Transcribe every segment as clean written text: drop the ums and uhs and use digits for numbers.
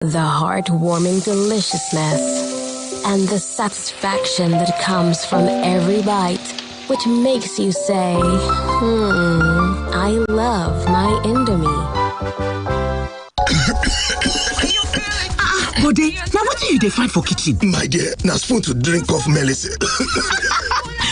The heartwarming deliciousness and the satisfaction that comes from every bite, which makes you say, I love my Indomie. Bode, now what do you find for kitchen? My dear, now spoon to drink off medicine.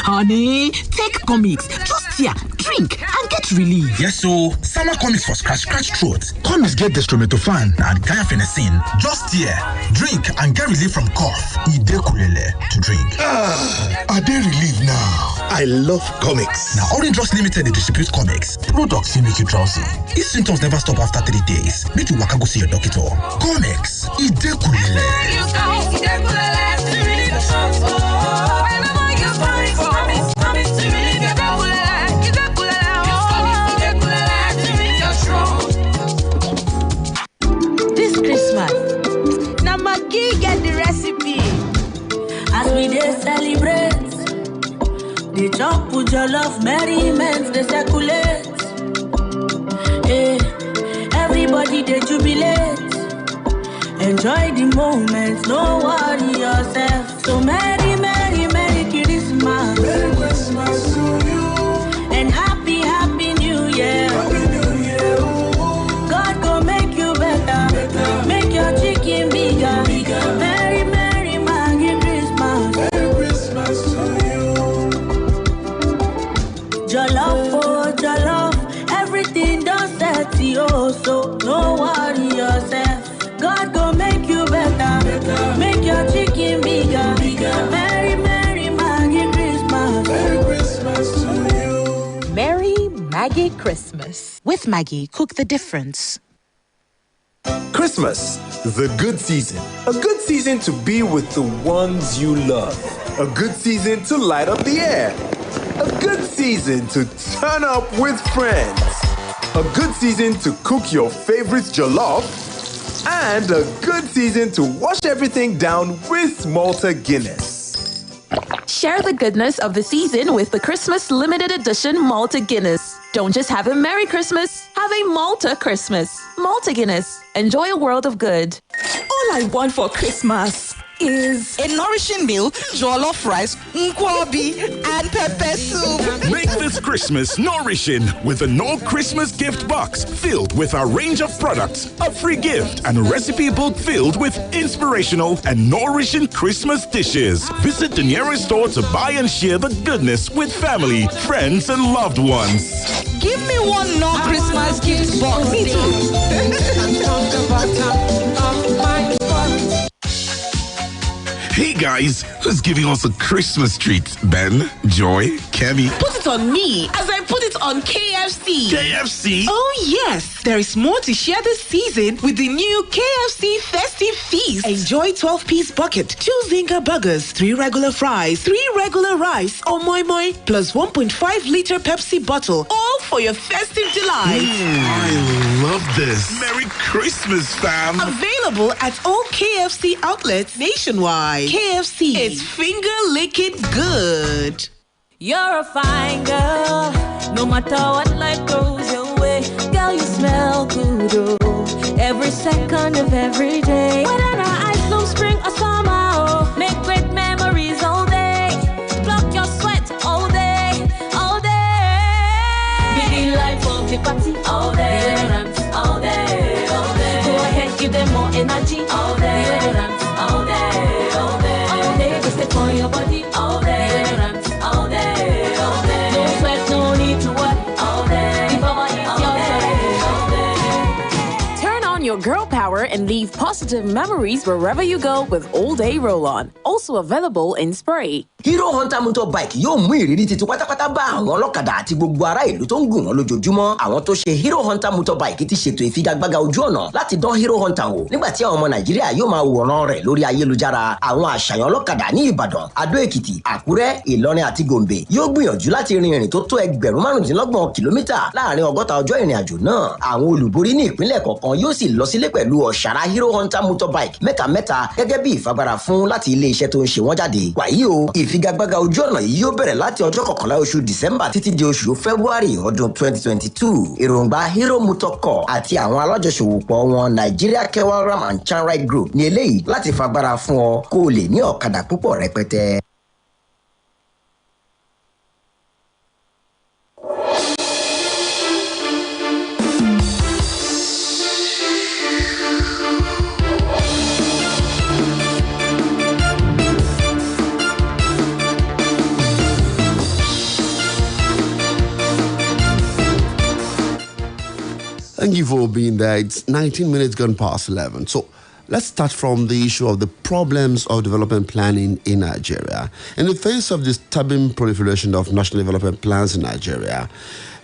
Honey, take comics. Just here, drink and get relief. Yes, so summer comics for scratch throat. Comics get dextromethorphan and guanfacine. Just here, drink and get relief from cough. Idekulele to drink. Are they relief now? I love comics. Now, Orange Drugs Limited, they distribute comics. Products will make you drowsy. If symptoms never stop after 3 days, make you waka go see your doctor. Comics, Idekulele. This Christmas, now Maggie get the recipe. As we dey celebrate, the chop with your love merriment, they circulate. Hey, everybody they jubilate. Enjoy the moment, no worry yourself. So merry, merry, merry Christmas. Merry Christmas to you. And happy, happy New Year. Happy New Year. God go make you better. Make your chicken bigger. Merry, merry, merry Christmas. Merry Christmas to you. Jollof, oh jollof, everything done set you, so no worry yourself. God go make you better. Make your chicken bigger. Merry, merry, merry Christmas. Merry Christmas to you. Merry Maggie Christmas. With Maggie, cook the difference. Christmas, the good season. A good season to be with the ones you love. A good season to light up the air. A good season to turn up with friends. A good season to cook your favorite jollof. And a good season to wash everything down with Malta Guinness. Share the goodness of the season with the Christmas limited edition Malta Guinness. Don't just have a Merry Christmas, have a Malta Christmas. Malta Guinness. Enjoy a world of good. All I want for Christmas is a nourishing meal, jollof rice, nkwobi, and pepper soup. Make this Christmas nourishing with the No Christmas Gift Box filled with our range of products, a free gift, and a recipe book filled with inspirational and nourishing Christmas dishes. Visit the nearest store to buy and share the goodness with family, friends, and loved ones. Give me one No Christmas Gift Box. Me too. Hey guys, who's giving us a Christmas treat? Ben, Joy, Kemi. Put it on me as I put it on KFC. KFC? Oh yes, there is more to share this season with the new KFC Festive Feast. Enjoy 12-piece bucket, 2 Zinga burgers, 3 regular fries, 3 regular rice, or moi moi, plus 1.5-liter Pepsi bottle, all for your festive delight. I love this. Merry Christmas, fam. Available at all KFC outlets nationwide. KFC, it's finger-licking good. You're a fine girl, no matter what life goes your way. Girl, you smell good, oh, every second of every day. Whether the ice, no spring or summer, oh, make great memories all day. Block your sweat all day, all day. Be the life of the party all day, all day, all day. Go ahead, give them more energy all day, all day, all day, all day. Just step on your body all day, all day, all day. No sweat, no need to work all day. If I want all day. Turn on your girl power and leave positive memories wherever you go with All Day Roll-On. Also available in spray. Hero Hunter Motorbike yóò mú ìrírí titun pátápátá bá àwọn ọlọ́kadà àti gbogbo ará ìlú tó ń gùn wọn lójoojúmọ́. Àwọn tó ṣe Hero Hunter Motorbike ti ṣètò ìfigagbága ojú ọ̀nà láti dán Hero Hunter wò nígbà tí àwọn ọmọ Nàìjíríà yóò máa wòran rẹ̀ lórí ayélujára. Àwọn àṣàyàn ọlọ́kadà ní Ìbàdàn, Adó Èkìtì, Àkúrẹ́, Ìlọrin àti Gombe yóò gbìyànjú láti rin ìrìn tó tó 25,000 kìlómítà láàrin 60 ọjọ́ ìrìn àjò náà. Àwọn olùborí ní ìpínlẹ̀ kọ̀ọ̀kan yóò sì lọ sílé pẹ̀lú ọ̀ṣàrà Hero Hunter Motorbike mẹ́ta gẹ́gẹ́ bí ìfagbára fún láti ilé iṣẹ́ tó ń ṣe wọ́n jáde. Wàyí o, ìfigagbága ojú ọ̀nà yìí yóò bẹ̀rẹ̀ láti ọjọ́ 11 oṣù December títí di oṣù February ọdún 2022. Èròǹgbà Hero Motor Corp àti àwọn alájọṣòwòpọ̀ wọn Nigeria Kewaram and Chanride Group ní eléyìí láti fagbára fún ọ kó o lè ní ọ̀kadà púpọ̀ rẹpẹtẹ. Thank you for being there. It's 19 minutes gone past 11. So let's start from the issue of the problems of development planning in Nigeria. In the face of the disturbing proliferation of national development plans in Nigeria,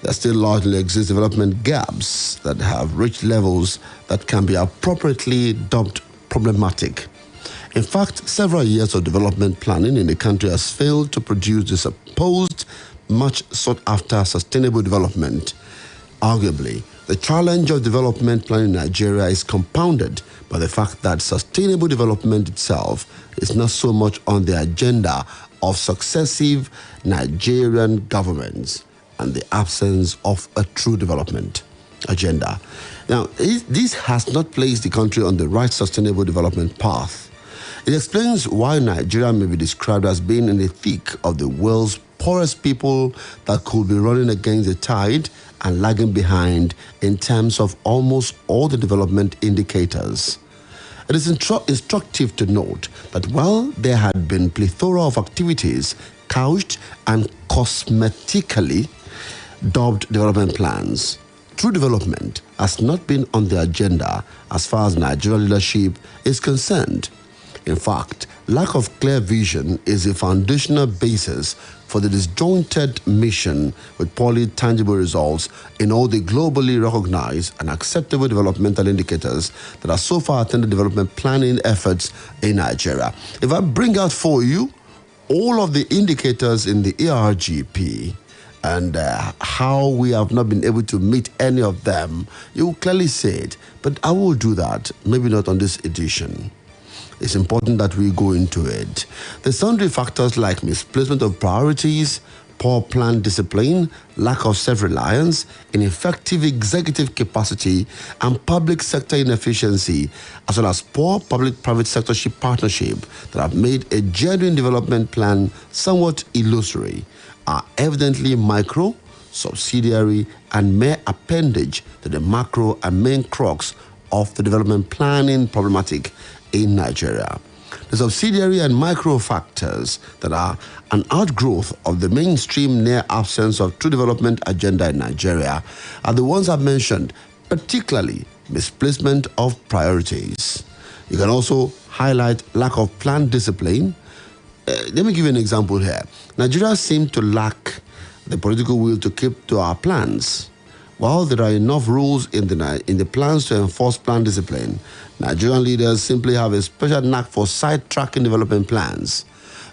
there still largely exist development gaps that have reached levels that can be appropriately dubbed problematic. In fact, several years of development planning in the country has failed to produce the supposed much sought after sustainable development. Arguably, the challenge of development planning in Nigeria is compounded by the fact that sustainable development itself is not so much on the agenda of successive Nigerian governments and the absence of a true development agenda. Now, this has not placed the country on the right sustainable development path. It explains why Nigeria may be described as being in the thick of the world's poorest people that could be running against the tide and lagging behind in terms of almost all the development indicators. It is instructive to note that while there had been plethora of activities couched and cosmetically dubbed development plans, true development has not been on the agenda as far as Nigerian leadership is concerned. In fact, lack of clear vision is a foundational basis for the disjointed mission with poorly tangible results in all the globally recognized and acceptable developmental indicators that have so far attended development planning efforts in Nigeria. If I bring out for you all of the indicators in the ERGP and how we have not been able to meet any of them, you will clearly see it. But I will do that, maybe not on this edition. It's important that we go into it. The sundry factors like misplacement of priorities, poor plan discipline, lack of self-reliance, ineffective executive capacity, and public sector inefficiency, as well as poor public-private sector partnership that have made a genuine development plan somewhat illusory, are evidently micro, subsidiary, and mere appendage to the macro and main crux of the development planning problematic in Nigeria. The subsidiary and micro factors that are an outgrowth of the mainstream near absence of true development agenda in Nigeria are the ones I've mentioned, particularly misplacement of priorities. You can also highlight lack of plan discipline. Let me give you an example here. Nigeria seems to lack the political will to keep to our plans. While there are enough rules in the plans to enforce plan discipline, Nigerian leaders simply have a special knack for sidetracking development plans.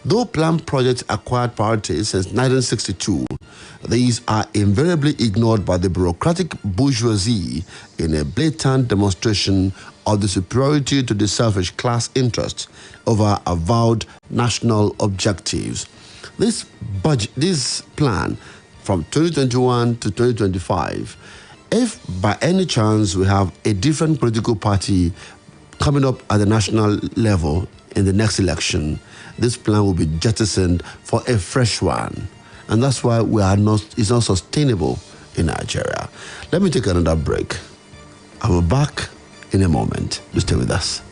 Though plan projects acquired priorities since 1962, these are invariably ignored by the bureaucratic bourgeoisie in a blatant demonstration of the superiority to the selfish class interest over avowed national objectives. This plan from 2021 to 2025, if by any chance we have a different political party coming up at the national level in the next election, this plan will be jettisoned for a fresh one. And that's why it's not sustainable in Nigeria. Let me take another break. I will be back in a moment. You stay with us.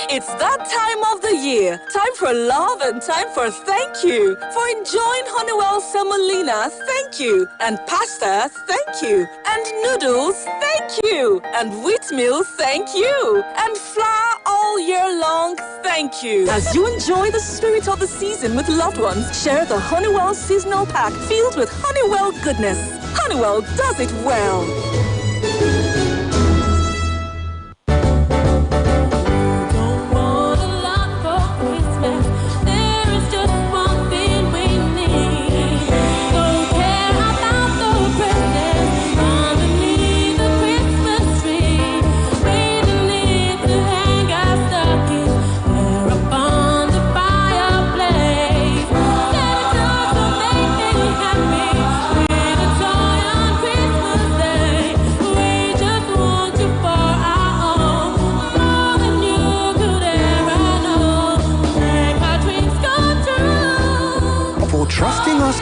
It's that time of the year. Time for love and time for thank you. For enjoying Honeywell semolina, thank you. And pasta, thank you. And noodles, thank you. And wheat meal, thank you. And flour all year long, thank you. As you enjoy the spirit of the season with loved ones, share the Honeywell seasonal pack filled with Honeywell goodness. Honeywell does it well.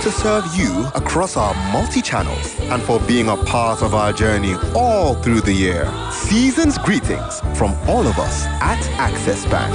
to serve you across our multi-channels and for being a part of our journey all through the year. Season's greetings from all of us at Access Bank.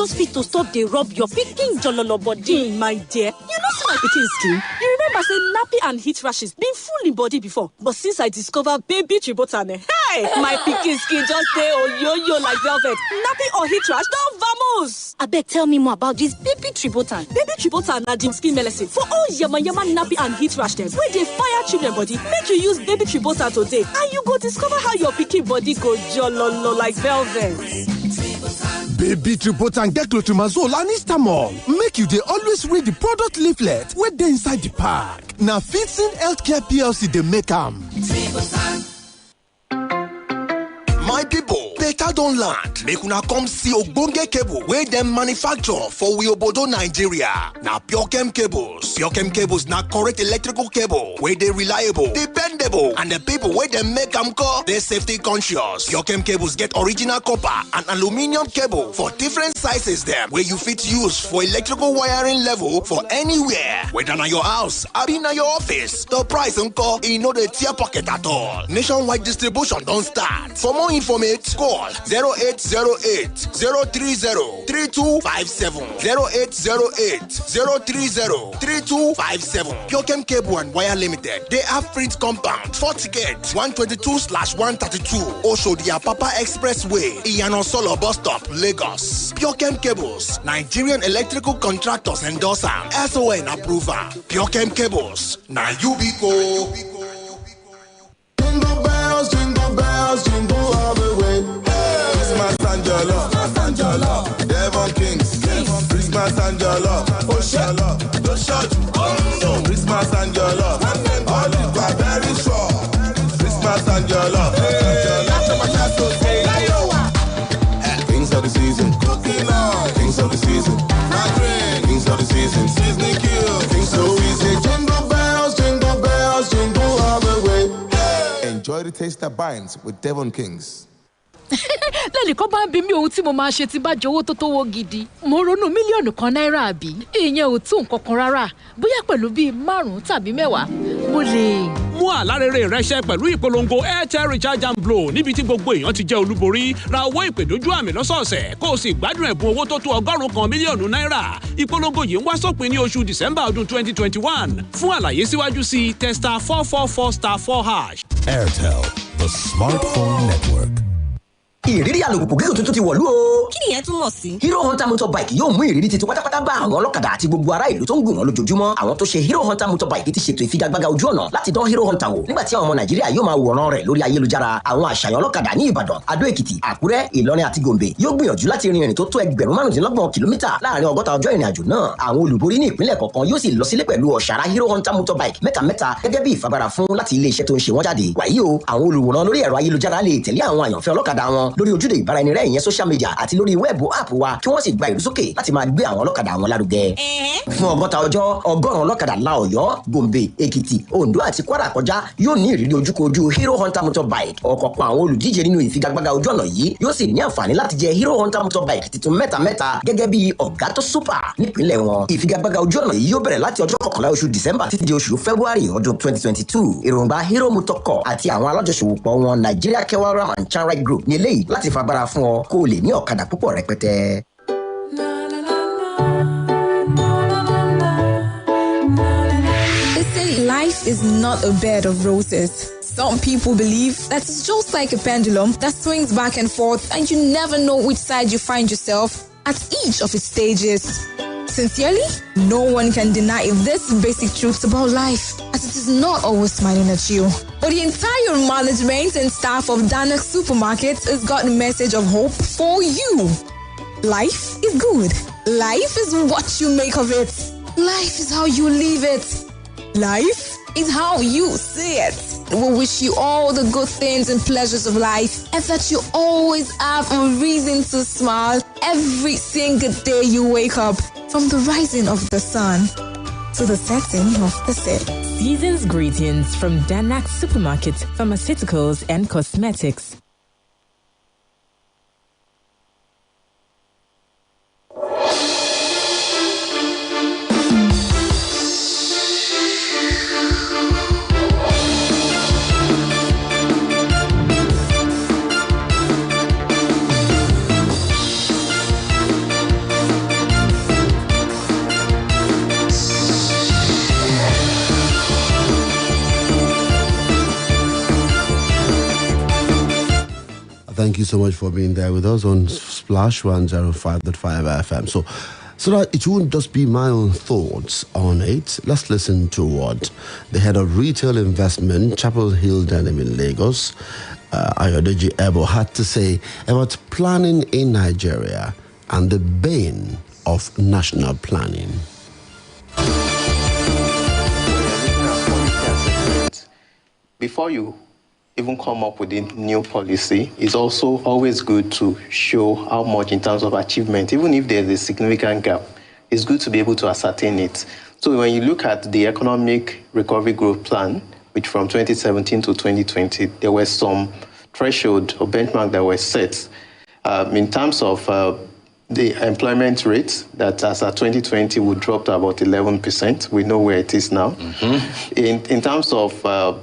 Fit to stop dey rub your pikin jololo body, my dear. You know see my pikin skin? You remember say nappy and heat rashes been full in body before, but since I discover baby Tribotan, hey, my pikin skin just dey oyoyo like velvet. Nappy or heat rash don vamos. Abeg tell me more about this baby Tribotan. Baby Tribotan na the skin medicine for all yama nappy and heat rash dem wey dey fire children body. Make you use baby Tribotan today and you go discover how your pikin body go jololo like velvet. Baby Tribotan get clotrimazole and Istamol. Make you dey always read the product leaflet wey dey inside the pack. Na Fitson Healthcare PLC dey make am. My people, better don land. Make una come see ogbonge cable wey dem manufacture for we obodo Nigeria. Na Pure-Chem cables. Pure-Chem cables na correct electrical cable wey dey reliable, dependable, and the people wey dem make am call dey safety conscious. Pure-Chem cables get original copper and aluminium cable for different sizes dem wey you fit use for electrical wiring level for anywhere. Whether na your house, abi na your office, the price nko e no dey tear pocket at all. Nationwide distribution don start. For more informate, call 0808 030 3257. 0808 030 3257. Pure-Chem Cable and Wire Limited. They have print compound, 4 ticket, 122/132. Oshodi Apapa Expressway, Iyano Solo Bus Stop, Lagos. Pure-Chem Cables, Nigerian electrical contractors endorse am. SON approval. Pure-Chem Cables, na Ubico. Jingle bells, jingle all the way. Christmas and Jollof, Devon Kings. Christmas and Jollof, Oshala, Christmas and Jollof, all is very sure. Christmas and Jollof, Kings of the season, cooking on. Kings of the season, Kings of the season, seasoning kill. Kings of the season, jingle bells, jingle all the way. Enjoy the taste that binds with Devon Kings. lẹ́nìkan bá ń bi mí ohun tí mo máa ṣe tí bá jẹ owó tó tówó gidi mo ronú mílíọ̀nù kan náírà àbí ìyẹn ò tó nǹkan kan rárá bóyá pẹ̀lú bíi 5 tàbí 10 mo lè. mú àlárẹ̀rẹ̀ rẹ ṣẹ pẹ̀lú ìpolongo Airtel Recharge and Blow níbi tí gbogbo èèyàn ti jẹ́ olúborí ra owó ìpè dójú àmì lọ́sọ̀ọ̀sẹ̀ kó o sì gbádùn ẹ̀bùn owó tó tó 100 mílíọ̀nù náírà. ìpolongo yìí ń wá sópin ní oṣù December ọdún 2021 fún àlàyé síwájú sí testa 444*4#. Airtel, the smartphone network. Ìrírí alùpùpù gígùn tuntun ti wọ̀lú o. Kí nìyẹn túmọ̀ sí? Hero Hunter motorbike yóò mú ìrírí titun pátápátá bá àwọn ọlọ́kadà àti gbogbo ará ìlú tó ń gùn wọn lójoojúmọ́. Àwọn tó ṣe Hero Hunter motorbike ti ṣètò ìfigagbága ojú ọ̀nà láti dán Hero Hunter wò nígbà tí àwọn ọmọ Nàìjíríà yóò máa wòran rẹ̀ lórí ayélujára. Àwọn àṣàyàn ọlọ́kadà ní Ìbàdàn, Adó Èkìtì, Àkúrẹ́, Ìlọrin àti Gombe yóò gbìyànjú láti rin ìrìn tó tó 25 kìlómítà láàrin 60 ọjọ́ ìrìn àjò náà. Àwọn olùborí ní ìpínlẹ̀ kọ̀ọ̀kan yóò sì lọ sílé pẹ̀lú ọ̀ṣàrà Hero Hunter motorbike mẹ́ta gẹ́gẹ́ bí ìfagbára fún láti ilé iṣẹ́ tó ń ṣe wọ́n jáde. Wàyí o, àwọn olùwòran lórí ẹ̀rọ ayélujára lè tẹ̀lé àwọn àyànfẹ́ ọlọ́kadà wọn lórí ojúde ìbáraẹnirẹ́ ìyẹn social media àti lórí wẹ́ẹ̀bù app wa kí wọ́n sì gba ìrúsókè láti máa gbé àwọn ọlọ́kadà wọn lárugẹ. Fún 60 ọjọ́ 100 ọlọ́kadà la Ọ̀yọ́, Gombe, Èkìtì, Oǹdó àti Kwara kọjá yóò ní ìrírí ojúkojú Hero Hunter motorbike. Ọ̀kọ̀ọ̀kan àwọn olùdíje nínú ìfigagbága ojú ọ̀nà yìí yóò sì ní àǹfààní láti jẹ Hero Hunter motorbike tuntun mẹ́ta gẹ́gẹ́ bí ọ̀gá tó super nípínlẹ̀ wọn. Ìfigagbága ojú ọ̀nà yìí yóò bẹ̀rẹ̀ láti ọjọ́ 11 oṣù December títí di oṣù February ọdún 2022. Èròǹgbà Hero Motorcore àti àwọn alájọṣòwòpọ̀ wọn Nigeria Kewaram and Chanride Group ní eléyìí láti fagbára fún ọ kó o lè ní ọ̀kadà púpọ̀ rẹpẹtẹ. They say life is not a bed of roses. Some people believe that it's just like a pendulum that swings back and forth and you never know which side you find yourself at each of its stages. Sincerely, no one can deny this basic truth about life, as it is not always smiling at you. But the entire management and staff of Danak Supermarket has got a message of hope for you. Life is good. Life is what you make of it. Life is how you live it. Life is how you see it. We wish you all the good things and pleasures of life, and that you always have a reason to smile every single day you wake up, from the rising of the sun to the setting of the sun. Season's greetings from Danak Supermarket, Pharmaceuticals and Cosmetics. Thank you so much for being there with us on Splash 105.5 FM. So that it won't just be my own thoughts on it, let's listen to what the head of retail investment, Chapel Hill Denim in Lagos, Ayodeji Ebo, had to say about planning in Nigeria and the bane of national planning. Before you even come up with a new policy, it's also always good to show how much in terms of achievement, even if there's a significant gap, it's good to be able to ascertain it. So when you look at the Economic Recovery Growth Plan, which from 2017 to 2020, there were some threshold or benchmark that were set in terms of the employment rate that as at 2020 would drop to about 11%. We know where it is now. Mm-hmm. In terms of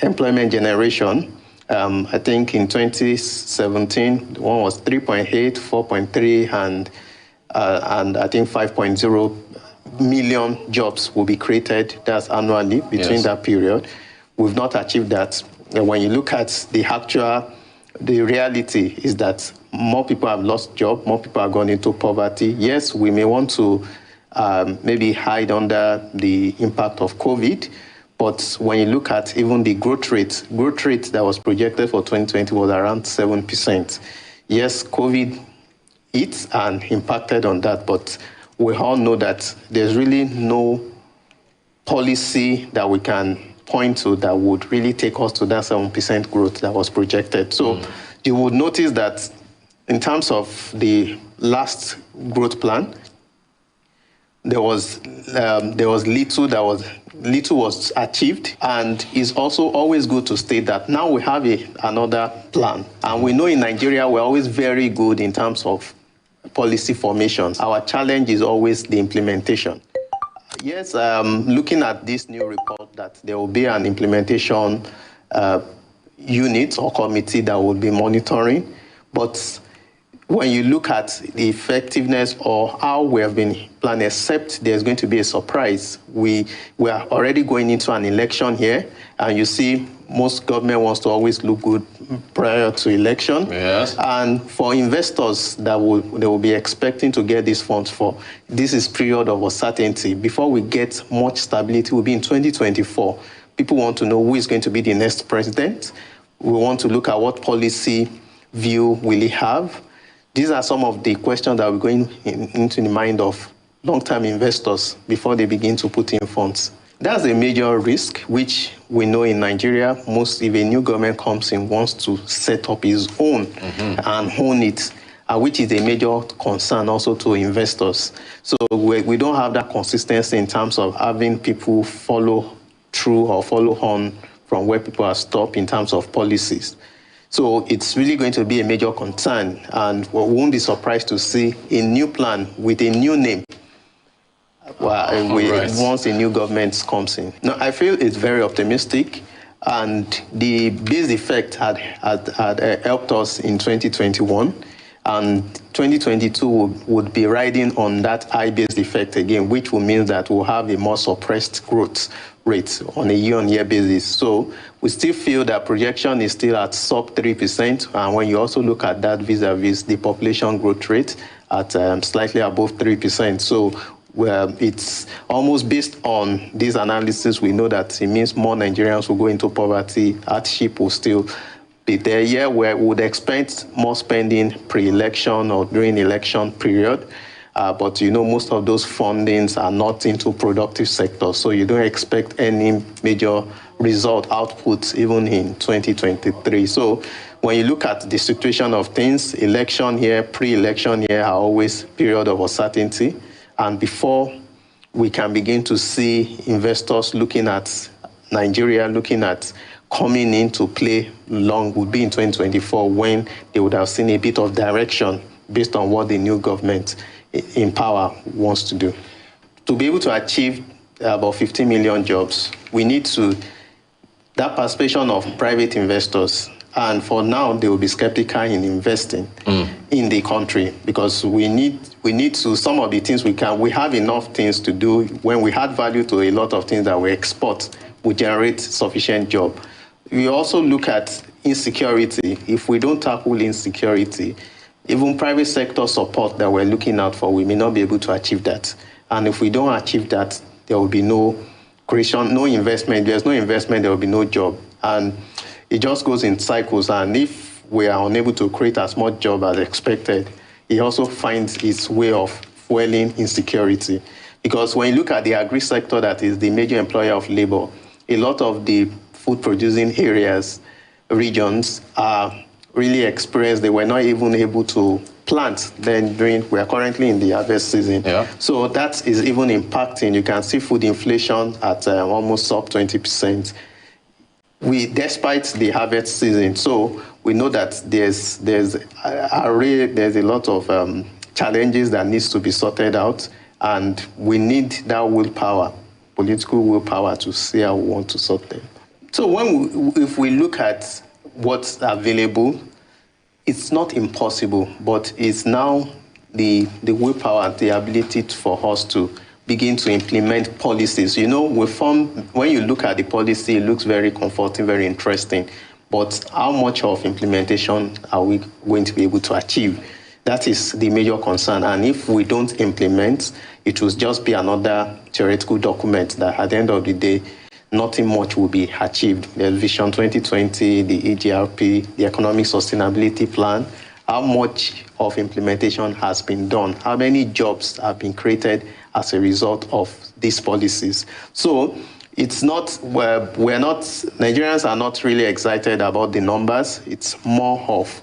employment generation, I think in 2017, one was 3.8, 4.3, and I think 5.0 million jobs will be created. That's annually between that period. We've not achieved that. And when you look at the reality is that more people have lost jobs, more people have gone into poverty. Yes, we may want to maybe hide under the impact of COVID, but when you look at even the growth rate that was projected for 2020 was around 7%. Yes, COVID hit and impacted on that, but we all know that there's really no policy that we can point to that would really take us to that 7% growth that was projected. So you would notice that in terms of the last growth plan, there was little was achieved, and it's also always good to state that now we have another plan, and we know in Nigeria we're always very good in terms of policy formation. Our challenge is always the implementation. Yes, looking at this new report, that there will be an implementation unit or committee that will be monitoring, but when you look at the effectiveness or how we have been planning, except there's going to be a surprise. We are already going into an election here, and you see most government wants to always look good prior to election. Yes. And for investors they will be expecting to get these funds for, this is period of uncertainty. Before we get much stability, will be in 2024. People want to know who is going to be the next president. We want to look at what policy view will he have. These are some of the questions that are going into the mind of long-term investors before they begin to put in funds. That's a major risk, which we know in Nigeria, if a new government comes in, wants to set up his own and own it, which is a major concern also to investors. So we don't have that consistency in terms of having people follow through or follow on from where people are stopped in terms of policies. So it's really going to be a major concern, and we won't be surprised to see a new plan with a new name once a new government comes in. Now, I feel it's very optimistic, and the base effect had helped us in 2021, and 2022 would be riding on that high base effect again, which will mean that we'll have a more suppressed growth rate on a year-on-year basis. So we still feel that projection is still at sub 3%, and when you also look at that vis-a-vis the population growth rate at slightly above 3%. So it's almost based on this analysis, we know that it means more Nigerians will go into poverty, hardship will still be there. Yeah, where we would expect more spending pre-election or during election period. But most of those fundings are not into productive sectors, so you don't expect any major result outputs even in 2023. So when you look at the situation of things, election year, pre-election year are always period of uncertainty. And before we can begin to see investors looking at Nigeria, looking at coming into play long would be in 2024 when they would have seen a bit of direction based on what the new government in power wants to do. To be able to achieve about 50 million jobs, we need that participation of private investors. And for now, they will be skeptical in investing in the country because we need to, some of the things we have enough things to do. When we add value to a lot of things that we export, we generate sufficient job. We also look at insecurity. If we don't tackle insecurity, even private sector support that we're looking out for, we may not be able to achieve that. And if we don't achieve that, there will be no creation, no investment. There's no investment, there will be no job. And it just goes in cycles. And if we are unable to create as much job as expected, it also finds its way of fueling insecurity. Because when you look at the agri-sector that is the major employer of labor, a lot of the food-producing areas, regions are really experienced. They were not even able to plant then we are currently in the harvest season. Yeah. So that is even impacting. You can see food inflation at almost up 20%. Despite the harvest season. So we know that there's a lot of challenges that needs to be sorted out, and we need that willpower, political willpower, to see how we want to sort them. So if we look at what's available, it's not impossible, but it's now the willpower and the ability for us to begin to implement policies. When you look at the policy, it looks very comforting, very interesting, but how much of implementation are we going to be able to achieve? That is the major concern. And if we don't implement, it will just be another theoretical document that at the end of the day, nothing much will be achieved. There's Vision 2020, the EGRP, the Economic Sustainability Plan. How much of implementation has been done? How many jobs have been created as a result of these policies? So it's not, Nigerians are not really excited about the numbers. It's more of